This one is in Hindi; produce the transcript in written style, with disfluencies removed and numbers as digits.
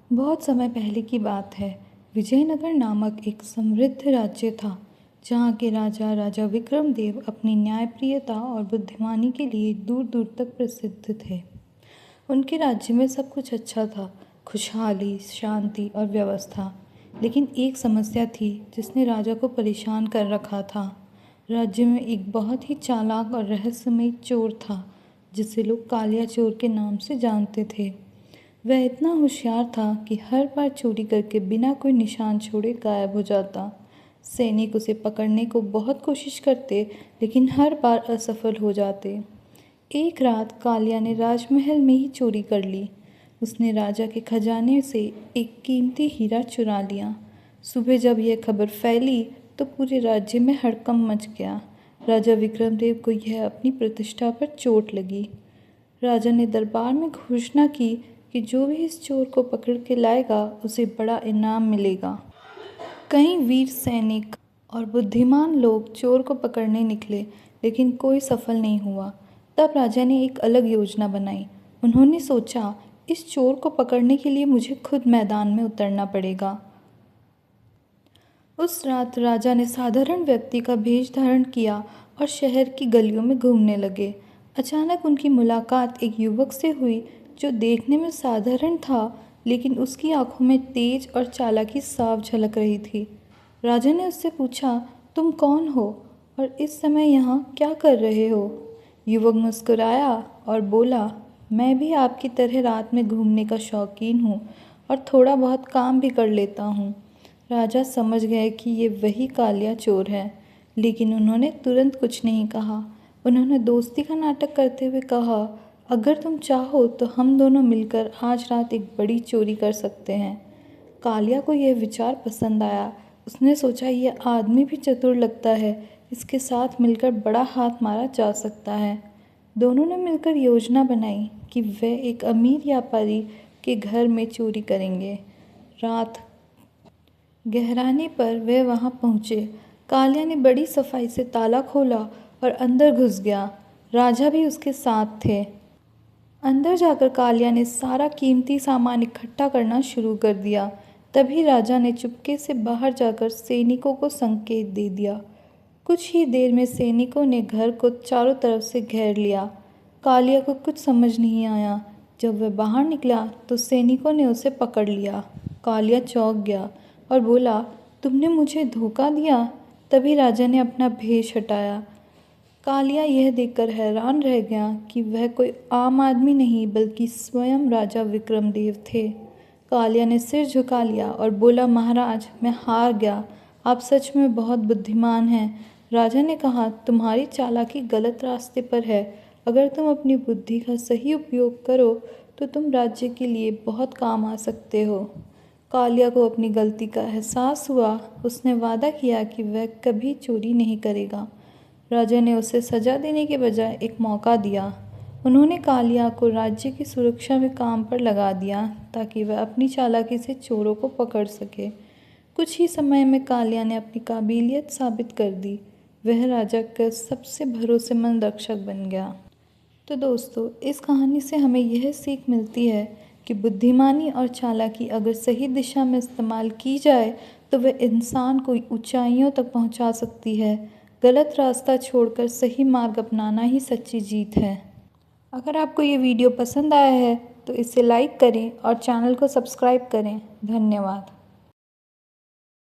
बहुत समय पहले की बात है। विजयनगर नामक एक समृद्ध राज्य था, जहाँ के राजा राजा विक्रमदेव अपनी न्यायप्रियता और बुद्धिमानी के लिए दूर दूर तक प्रसिद्ध थे। उनके राज्य में सब कुछ अच्छा था, खुशहाली, शांति और व्यवस्था। लेकिन एक समस्या थी जिसने राजा को परेशान कर रखा था। राज्य में एक बहुत ही चालाक और रहस्यमय चोर था, जिसे लोग कालिया चोर के नाम से जानते थे। वह इतना होशियार था कि हर बार चोरी करके बिना कोई निशान छोड़े गायब हो जाता। सैनिक उसे पकड़ने को बहुत कोशिश करते, लेकिन हर बार असफल हो जाते। एक रात कालिया ने राजमहल में ही चोरी कर ली। उसने राजा के खजाने से एक कीमती हीरा चुरा लिया। सुबह जब यह खबर फैली तो पूरे राज्य में हड़कंप मच गया। राजा विक्रमदेव को यह अपनी प्रतिष्ठा पर चोट लगी। राजा ने दरबार में घोषणा की कि जो भी इस चोर को पकड़ के लाएगा उसे बड़ा इनाम मिलेगा। कई वीर सैनिक और बुद्धिमान लोग चोर को पकड़ने निकले, लेकिन कोई सफल नहीं हुआ। तब राजा ने एक अलग योजना बनाई। उन्होंने सोचा, इस चोर को पकड़ने के लिए मुझे खुद मैदान में उतरना पड़ेगा। उस रात राजा ने साधारण व्यक्ति का भेष धारण किया और शहर की गलियों में घूमने लगे। अचानक उनकी मुलाकात एक युवक से हुई जो देखने में साधारण था, लेकिन उसकी आंखों में तेज और चालाकी साफ झलक रही थी। राजा ने उससे पूछा, तुम कौन हो और इस समय यहाँ क्या कर रहे हो? युवक मुस्कुराया और बोला, मैं भी आपकी तरह रात में घूमने का शौकीन हूँ और थोड़ा बहुत काम भी कर लेता हूँ। राजा समझ गए कि ये वही कालिया चोर है, लेकिन उन्होंने तुरंत कुछ नहीं कहा। उन्होंने दोस्ती का नाटक करते हुए कहा, अगर तुम चाहो तो हम दोनों मिलकर आज रात एक बड़ी चोरी कर सकते हैं। कालिया को यह विचार पसंद आया। उसने सोचा, यह आदमी भी चतुर लगता है, इसके साथ मिलकर बड़ा हाथ मारा जा सकता है। दोनों ने मिलकर योजना बनाई कि वे एक अमीर व्यापारी के घर में चोरी करेंगे। रात गहराने पर वे वहां पहुंचे। कालिया ने बड़ी सफाई से ताला खोला और अंदर घुस गया। राजा भी उसके साथ थे। अंदर जाकर कालिया ने सारा कीमती सामान इकट्ठा करना शुरू कर दिया। तभी राजा ने चुपके से बाहर जाकर सैनिकों को संकेत दे दिया। कुछ ही देर में सैनिकों ने घर को चारों तरफ से घेर लिया। कालिया को कुछ समझ नहीं आया। जब वह बाहर निकला तो सैनिकों ने उसे पकड़ लिया। कालिया चौंक गया और बोला, तुमने मुझे धोखा दिया। तभी राजा ने अपना भेष हटाया। कालिया यह देखकर हैरान रह गया कि वह कोई आम आदमी नहीं बल्कि स्वयं राजा विक्रमदेव थे। कालिया ने सिर झुका लिया और बोला, महाराज, मैं हार गया। आप सच में बहुत बुद्धिमान हैं। राजा ने कहा, तुम्हारी चालाकी गलत रास्ते पर है। अगर तुम अपनी बुद्धि का सही उपयोग करो तो तुम राज्य के लिए बहुत काम आ सकते हो। कालिया को अपनी गलती का एहसास हुआ। उसने वादा किया कि वह कभी चोरी नहीं करेगा। राजा ने उसे सजा देने के बजाय एक मौका दिया। उन्होंने कालिया को राज्य की सुरक्षा में काम पर लगा दिया ताकि वह अपनी चालाकी से चोरों को पकड़ सके। कुछ ही समय में कालिया ने अपनी काबिलियत साबित कर दी। वह राजा का सबसे भरोसेमंद रक्षक बन गया। तो दोस्तों, इस कहानी से हमें यह सीख मिलती है कि बुद्धिमानी और चालाकी अगर सही दिशा में इस्तेमाल की जाए तो वह इंसान को ऊंचाइयों तक पहुंचा सकती है। गलत रास्ता छोड़कर सही मार्ग अपनाना ही सच्ची जीत है। अगर आपको ये वीडियो पसंद आया है तो इसे लाइक करें और चैनल को सब्सक्राइब करें। धन्यवाद।